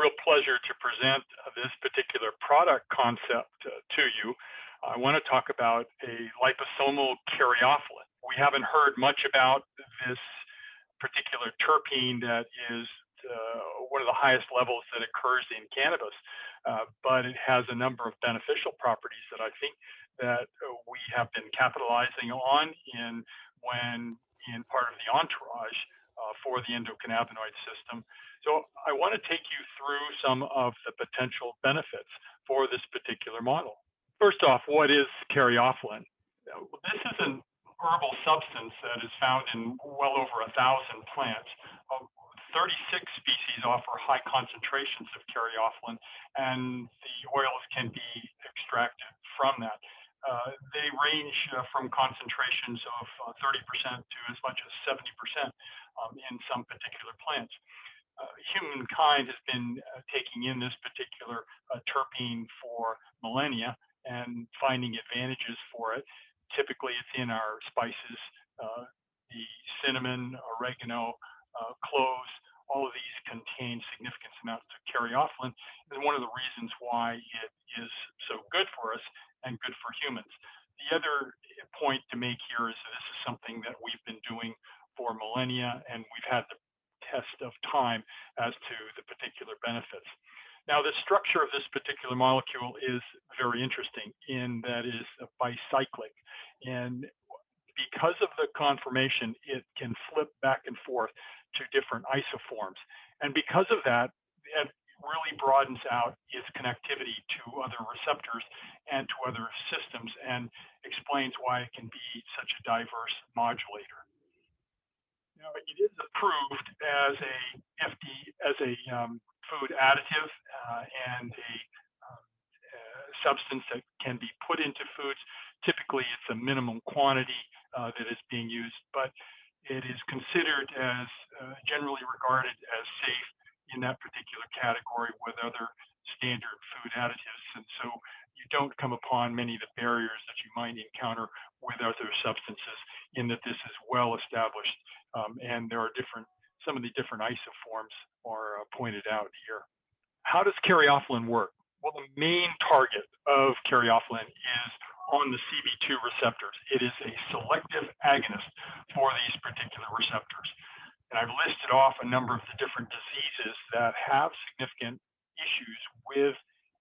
real pleasure to present this particular product concept to you. I want to talk about a liposomal caryophyllene. We haven't heard much about this particular terpene that is one of the highest levels that occurs in cannabis, but it has a number of beneficial properties that I think that we have been capitalizing on when in part of the entourage for the endocannabinoid system. So I want to take you through some of the potential benefits for this particular model. First off, what is caryophyllene? This is an herbal substance that is found in well over 1,000 plants. 36 species offer high concentrations of caryophyllene, and the oils can be extracted from that. They range from concentrations of 30% to as much as 70% in some particular plants. Humankind has been taking in this particular terpene for millennia and finding advantages for it. Typically, it's in our spices, the cinnamon, oregano, cloves. All of these contain significant amounts of caryophyllene, and one of the reasons why it is so good for us and good for humans. The other point to make here is that this is something that we've been doing for millennia, and we've had the test of time as to the particular benefits. Now, the structure of this particular molecule is very interesting in that it is bicyclic, and because of the conformation, it can flip back and forth to different isoforms. And because of that, it really broadens out its connectivity to other receptors and to other systems, and explains why it can be such a diverse modulator. Now, it is approved as a food additive and a substance that can be put into foods. Typically, it's a minimum quantity that is being used, but it is considered as generally regarded as safe in that particular category with other standard food additives. And so you don't come upon many of the barriers that you might encounter with other substances, in that this is well established, and there are some of the different isoforms are pointed out here. How does caryophyllene work? Well, the main target of caryophyllene is on the CB2 receptors. It is a selective agonist for these particular receptors. And I've listed off a number of the different diseases that have significant issues with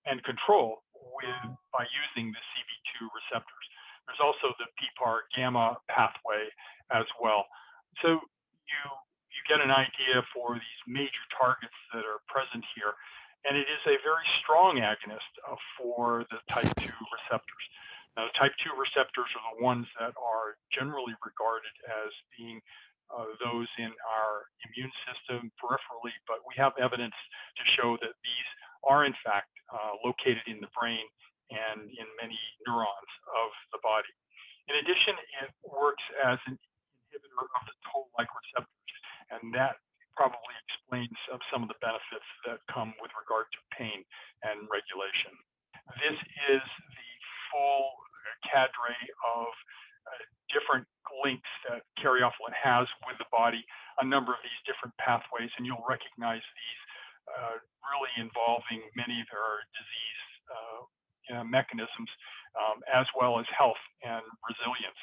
and control by using the CB2 receptors. There's also the PPAR gamma pathway as well. So you get an idea for these major targets that are present here. And it is a very strong agonist for the type 2 receptors. Now, the type 2 receptors are the ones that are generally regarded as being those in our immune system peripherally, but we have evidence to show that these are in fact located in the brain and in many neurons of the body. In addition, it works as an inhibitor of the toll-like receptors, and that probably explains some of the benefits that come with regard to pain and regulation. This is the full cadre of different links that caryophyllene has with the body, a number of these different pathways, and you'll recognize these really involving many of our disease mechanisms, as well as health and resilience.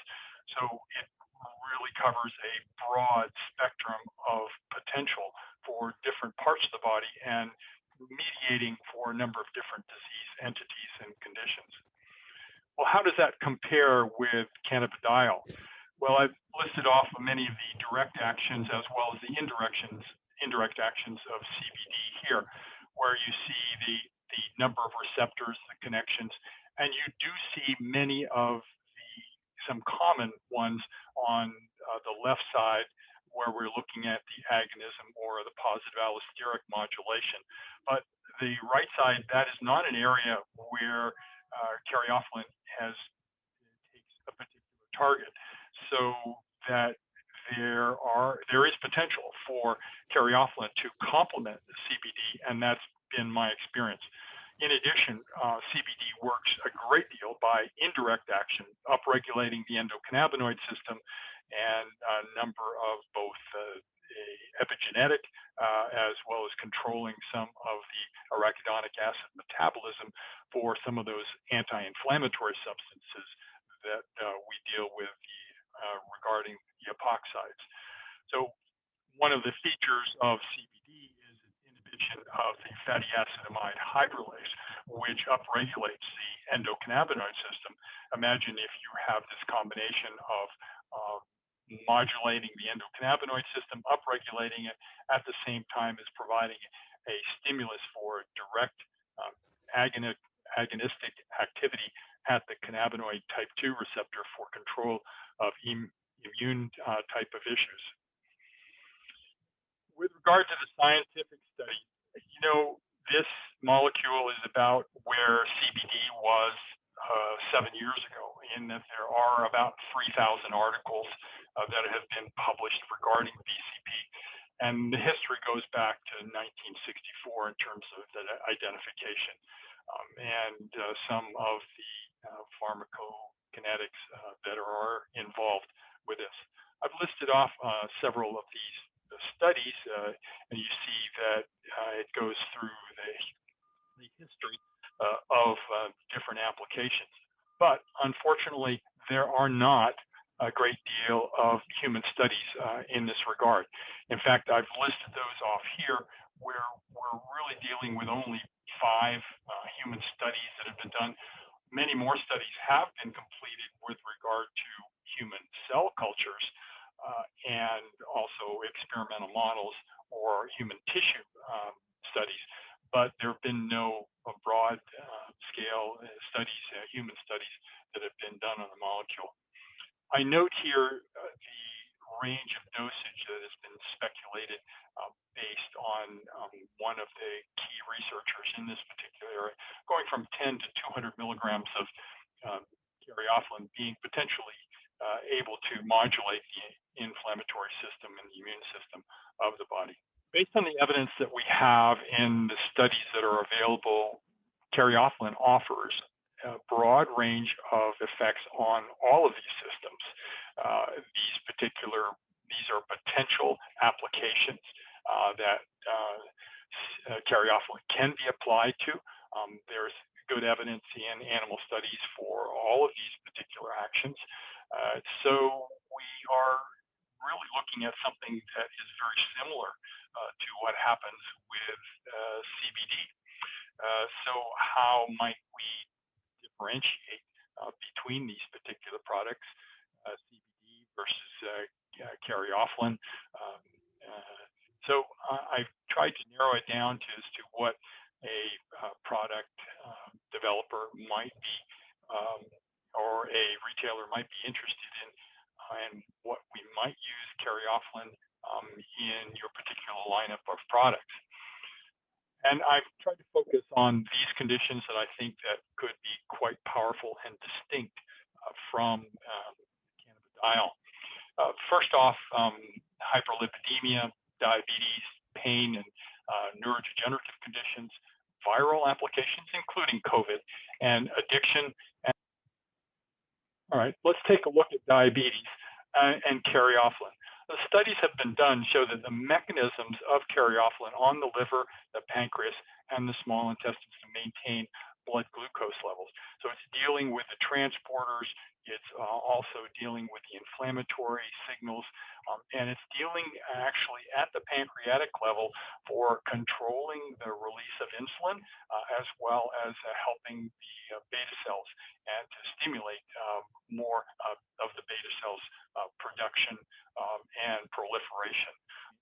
So it really covers a broad spectrum of potential for different parts of the body and mediating for a number of different disease entities and conditions. Well, how does that compare with cannabidiol? Well, I've listed off many of the direct actions as well as the indirect actions of CBD here, where you see the number of receptors, the connections, and you do see many of some common ones on the left side, where we're looking at the agonism or the positive allosteric modulation. But the right side, that is not an area where caryophyllene takes a particular target, so that there is potential for caryophyllene to complement the CBD, and that's been my experience. In addition, CBD works a great deal by indirect action, upregulating the endocannabinoid system and a number of both epigenetic, as well as controlling some of the arachidonic acid metabolism for some of those anti-inflammatory substances that we deal with regarding the epoxides. So one of the features of CBD is inhibition of the fatty acid amide hydrolase, which upregulates the endocannabinoid system. Imagine if you have this combination of modulating the endocannabinoid system, upregulating it, at the same time as providing a stimulus for direct agonistic activity at the cannabinoid type 2 receptor for control of immune type of issues. With regard to the scientific study, this molecule is about where CBD was 7 years ago, in that there are about 3,000 articles that have been published regarding BCP. And the history goes back to 1964 in terms of the identification and some of the pharmacokinetics that are involved with this. I've listed off several of these studies, and you see that it goes through the history of different applications. But unfortunately, there are not a great deal of human studies in this regard. In fact, I've listed those off here where we're really dealing with only 5 human studies that have been done. Many more studies have been completed with regard to human cell cultures and also experimental models or human tissue studies, but there have been no broad scale studies, human studies that have been done on the molecule. I note here the range of dosage that has been speculated based on one of the key researchers in this particular area, going from 10 to 200 milligrams of caryophyllene being potentially able to modulate the inflammatory system and the immune system of the body. Based on the evidence that we have in the studies that are available, caryophyllene offers a broad range of effects on all of these systems. These are potential applications that caryophyllene can be applied to. There's good evidence in animal studies for all of these particular actions. So we are really looking at something that is very similar to what happens with CBD. So how might we differentiate between these particular products, CBD versus caryophyllene? So I've tried to narrow it down as to what a product developer might be or a retailer might be interested in, and what we might use caryophyllene in your particular lineup of products. And I've tried to focus on these conditions that I think that could be quite powerful and distinct from cannabidiol. First off, hyperlipidemia, diabetes, pain, and neurodegenerative conditions, viral applications, including COVID, and addiction. All right, let's take a look at diabetes and caryophyllene. The studies have been done show that the mechanisms of caryophyllene on the liver, the pancreas, and the small intestines to maintain blood glucose levels. So it's dealing with the transporters, it's also dealing with the inflammatory signals, and it's dealing actually at the pancreatic level for controlling the release of insulin, as well as helping the beta cells and to stimulate more of the beta cells production and proliferation,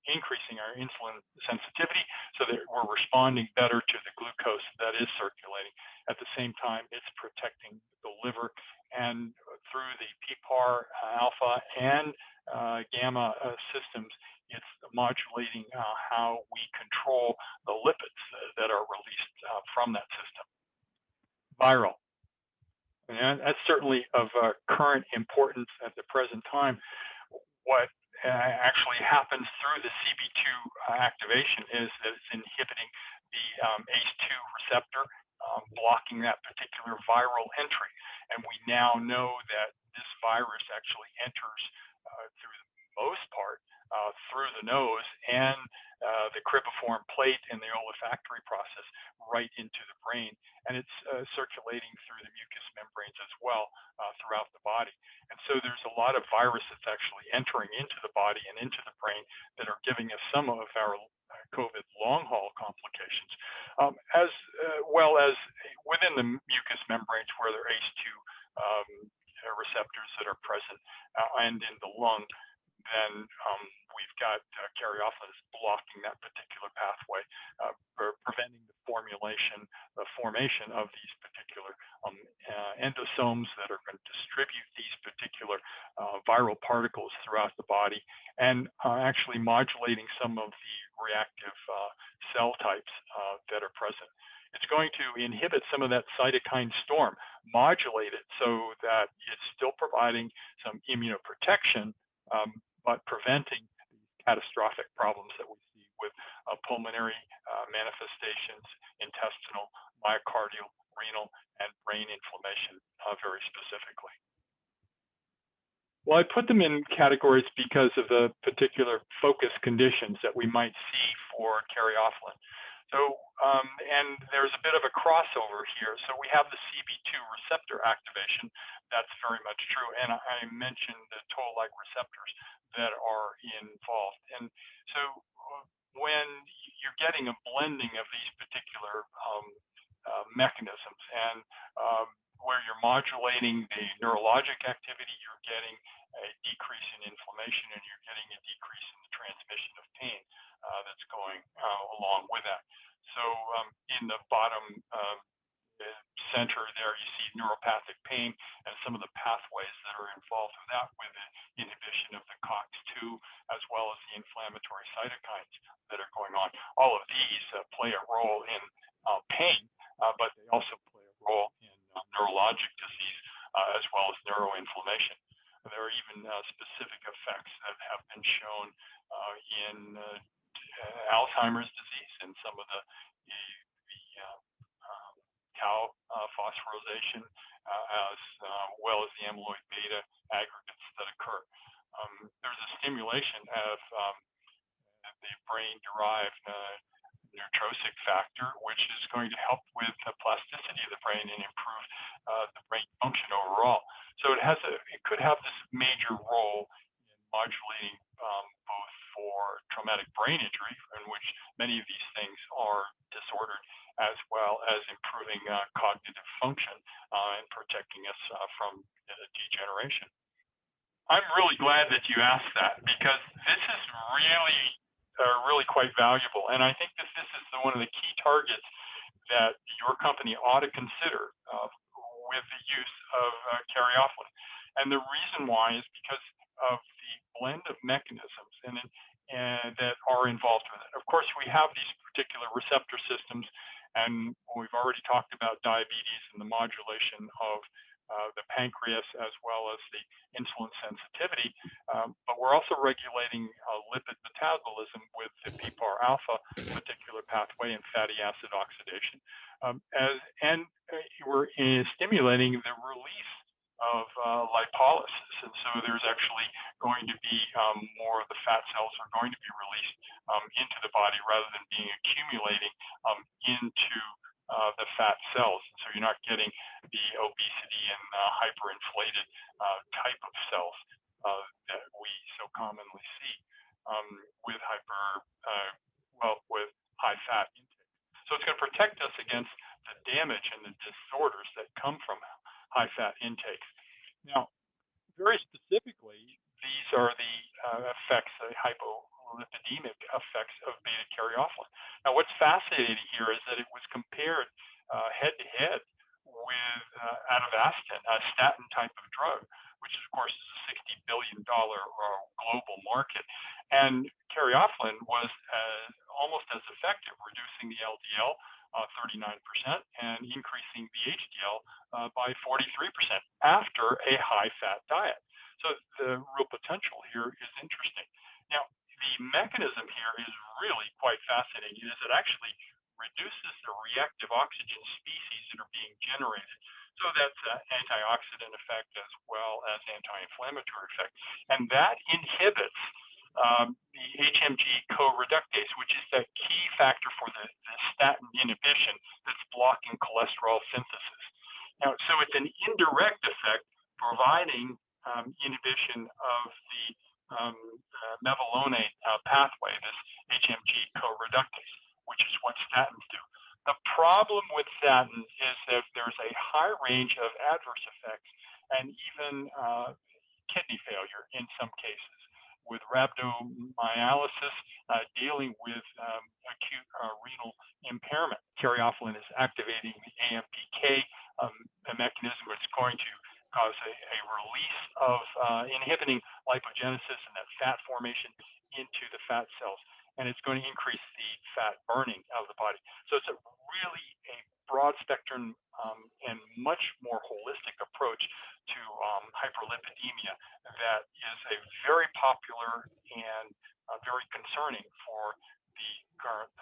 increasing our insulin sensitivity so that we're responding better to the glucose that is circulating. At the same time, it's protecting the liver, and through the PPAR alpha and gamma systems, it's modulating how we control the lipids that are released from that system. Viral. And that's certainly of current importance at the present time. What actually happens through the CB2 activation is that it's inhibiting the ACE2 receptor, blocking that particular viral entry. And we now know that this virus actually enters through the most part through the nose process right into the brain, and it's circulating through the mucous membranes as well throughout the body. And so there's a lot of virus that's actually entering into the body and into the brain that are giving us some of our COVID long haul complications, as well as within the mucous membranes where there are ACE2 receptors that are present and in the lung. Then we've got caryophyllene blocking that particular pathway, preventing the formation of these particular endosomes that are going to distribute these particular viral particles throughout the body, and actually modulating some of the reactive cell types that are present. It's going to inhibit some of that cytokine storm, modulate it so that it's still providing some immunoprotection, but preventing these catastrophic problems that we see with pulmonary manifestations, intestinal, myocardial, renal, and brain inflammation very specifically. Well, I put them in categories because of the particular focus conditions that we might see for caryophyllene. So, and there's a bit of a crossover here. So we have the CB2 receptor activation. That's very much true. And I mentioned the toll-like receptors that are involved. And so when you're getting a blending of these particular mechanisms and where you're modulating the neurologic activity, you're getting a decrease in inflammation and you're getting a decrease in the transmission of pain that's going along with that. So in the bottom center there, you see neuropathic pain and some of the pathways that are involved with that, with the inhibition of the COX-2 as well as the inflammatory cytokines that are going on. All of these play a role in pain, but they also play a role in neurologic disease as well as neuroinflammation. There are even specific effects that have been shown in Alzheimer's disease and some of the tau phosphorylation as well as the amyloid beta aggregates that occur. There's a stimulation of the brain-derived neurotrophic factor, which is going to help with the plasticity of the brain and improve the brain function overall. So it could have this major role in modulating both for traumatic brain injury, in which many of these things are disordered, as well as improving cognitive function and protecting us from degeneration. I'm really glad that you asked that, because this is really quite valuable. And I think that this is one of the key targets that your company ought to consider with the use of caryophyllene. And the reason why is because of the blend of mechanisms and that are involved with it. Of course, we have these particular receptor systems, and we've already talked about diabetes and the modulation of the pancreas as well as the insulin sensitivity, but we're also regulating lipid metabolism with the PPAR alpha particular pathway and fatty acid oxidation, and we're stimulating the release of lipolysis, and so there's actually going to be more of the fat cells are going to be released into the body rather than being accumulating into the fat cells. So you're not getting the obesity and hyperinflated type of cells that we so commonly see with with high fat intake. So it's going to protect us against the damage and the disorders that come from high fat intakes. Now, very specifically, these are the effects, the hypolipidemic effects of beta caryophyllene. Now, what's fascinating here is that it was compared head-to-head with avastin, a statin type of drug, which of course is a $60 billion global market. And caryophyllene was almost as effective, reducing the LDL 39% and increasing the HDL by 43% after a high-fat diet. So the real potential here is interesting. Now, the mechanism here is really quite fascinating, is it actually reduces the reactive oxygen species that are being generated. So that's an antioxidant effect as well as anti-inflammatory effect. And that inhibits the HMG co-reductase, which is the key factor for the statin inhibition that's blocking cholesterol synthesis. Now, so it's an indirect effect providing inhibition of the mevalonate pathway, this HMG co-reductase, which is what statins do. The problem with statins is that there's a high range of adverse effects and even kidney failure in some cases. With rhabdomyolysis, dealing with acute renal impairment. Caryophyllene is activating the AMPK mechanism. It's going to cause a release of inhibiting lipogenesis and that fat formation into the fat cells, and it's going to increase the fat burning out of the body. So it's really a broad spectrum and much more holistic approach to hyperlipidemia that is a very popular and very concerning for the current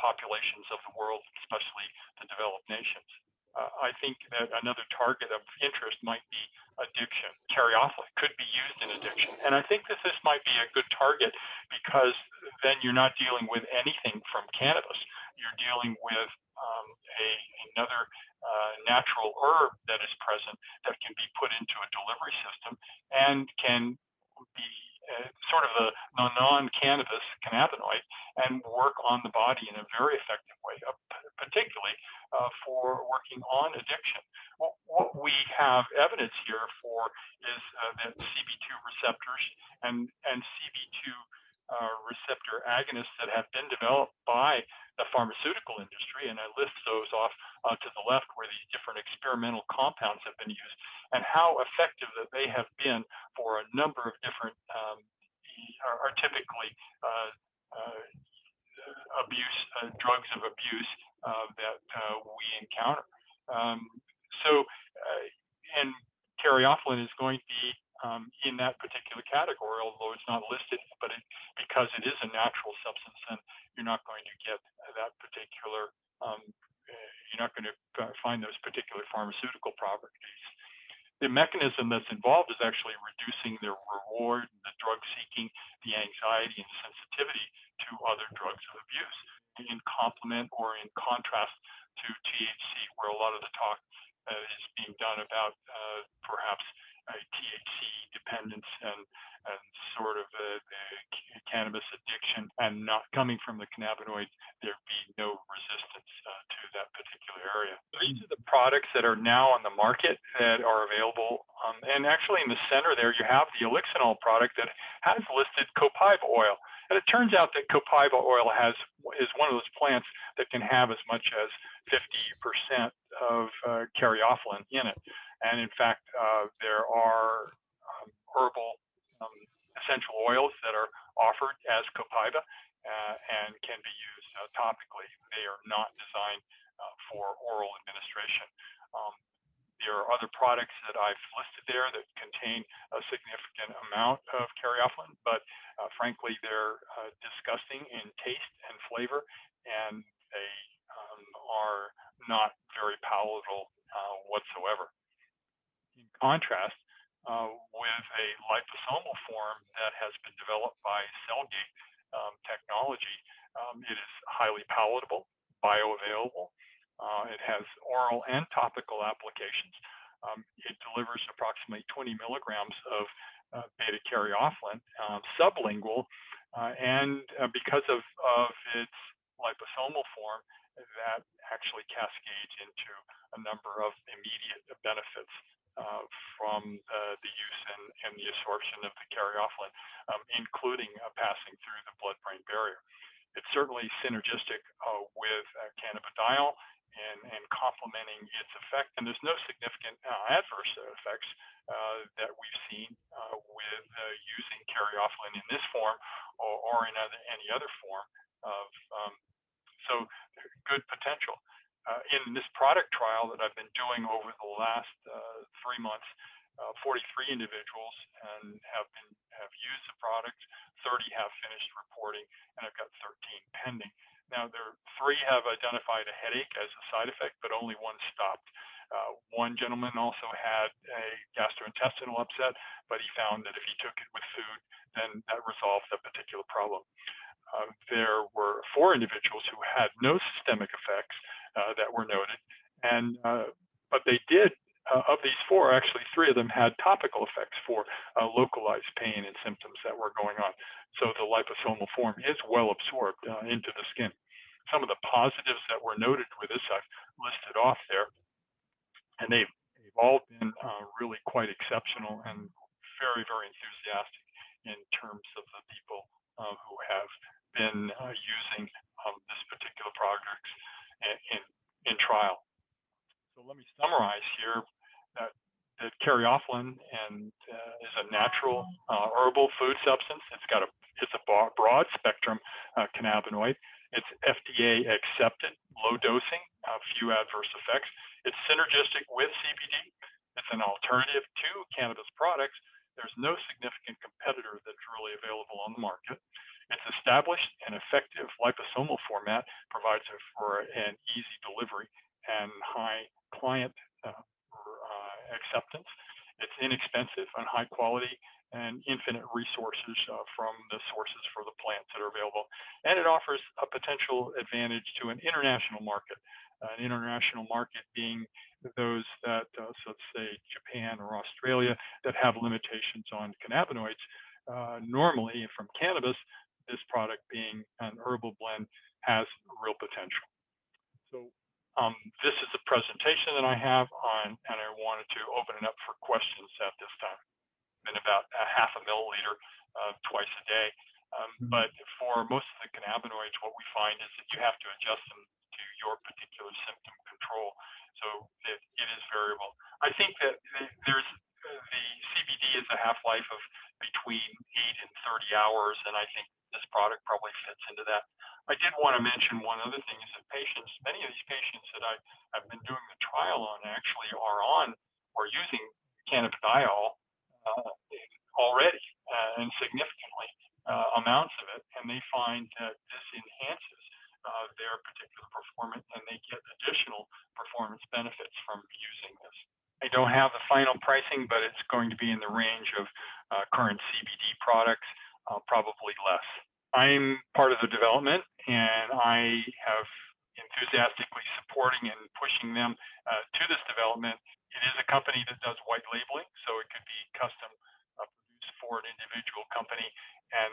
populations of the world, especially the developed nations. I think that another target of interest might be addiction. Caryophyllene could be used in addiction. And I think that this might be a good target because then you're not dealing with anything from cannabis. You're dealing with another natural herb that is present that can be put into a delivery system and can be sort of a non-cannabis cannabinoid and work on the body in a very effective way, particularly for working on addiction. What we have evidence here for is that CB2 receptors and CB2 receptor agonists that have been developed by the pharmaceutical industry, and I list those off to the left where these different experimental compounds have been used, and how effective that they have been for a number of different, are typically drugs of abuse that we encounter. And caryophyllene is going to be in that particular category, although it's not listed, but because it is a natural substance, then you're not going to get that particular, you're not going to find those particular pharmaceutical properties. The mechanism that's involved is actually reducing the reward, the drug seeking, the anxiety and sensitivity to other drugs of abuse, in complement or in contrast to THC, where a lot of the talk is being done about perhaps THC dependence and sort of the cannabis addiction, and not coming from the cannabinoid, there'd be no resistance to that particular area. These are the products that are now on the market that are available. And actually in the center there, you have the elixinol product that has listed copaiba oil. And it turns out that copaiba oil is one of those plants that can have as much as 50% of caryophyllene in it. And in fact, there are herbal essential oils that are offered as copaiba and can be used topically. They are not designed for oral administration. There are other products that I've listed there that contain a significant amount of caryophyllene, but frankly, they're disgusting in taste and flavor, and they are not very palatable whatsoever. In contrast, with a liposomal form that has been developed by Cellgate technology, it is highly palatable, bioavailable. It has oral and topical applications. It delivers approximately 20 milligrams of beta-caryophyllene sublingual, and because of its liposomal form, that actually cascades into a number of immediate benefits from the use and the absorption of the caryophyllene, including passing through the blood-brain barrier. It's certainly synergistic with cannabidiol and complementing its effect, and there's no significant adverse effects that we've seen with using caryophyllene in this form or in any other form of so good potential. In this product trial that I've been doing over the last 3 months, 43 individuals have used the product, 30 have finished reporting, and I've got 13 pending. Now, 3 have identified a headache as a side effect, but only 1 stopped. One gentleman also had a gastrointestinal upset, but he found that if he took it with food, then that resolved that particular problem. There were 4 individuals who had no systemic effects that were noted, and but they did. Of these 4, actually 3 of them had topical effects for localized pain and symptoms that were going on. So the liposomal form is well absorbed into the skin. Some of the positives that were noted with this I've listed off there, and they've all been really quite exceptional and very, very enthusiastic in terms of the people who have been using this particular product in trial. So let me summarize here that caryophyllene is a natural herbal food substance. It's a broad spectrum cannabinoid. It's FDA accepted, low dosing, few adverse effects. It's synergistic with CBD. It's an alternative to cannabis products. There's no significant competitor that's really available on the market. Its established and effective liposomal format provides for an easy delivery and high client acceptance. It's inexpensive and high quality and infinite resources from the sources for the plants that are available. And it offers a potential advantage to an international market. An international market being those that, so let's say Japan or Australia, that have limitations on cannabinoids. Normally from cannabis, this product being an herbal blend has real potential. So this is a presentation that I have on, and I wanted to open it up for questions at this time. And about a half a milliliter twice a day. But for most of the cannabinoids, what we find is that you have to adjust them to your particular symptom control. So it is variable. I think that there's the CBD is a half-life of between 8 and 30 hours, and I think this product probably fits into that. I did want to mention one other thing is that many of these patients that I've been doing the trial on actually are on or using cannabidiol already and significantly amounts of it, and they find that this enhances their particular performance, and they get additional performance benefits from using this. I don't have the final pricing, but it's going to be in the range of current CBD products, probably less. I'm part of the development, and I have enthusiastically supporting and pushing them to this development. It is a company that does white labeling, so it could be custom produced for an individual company, and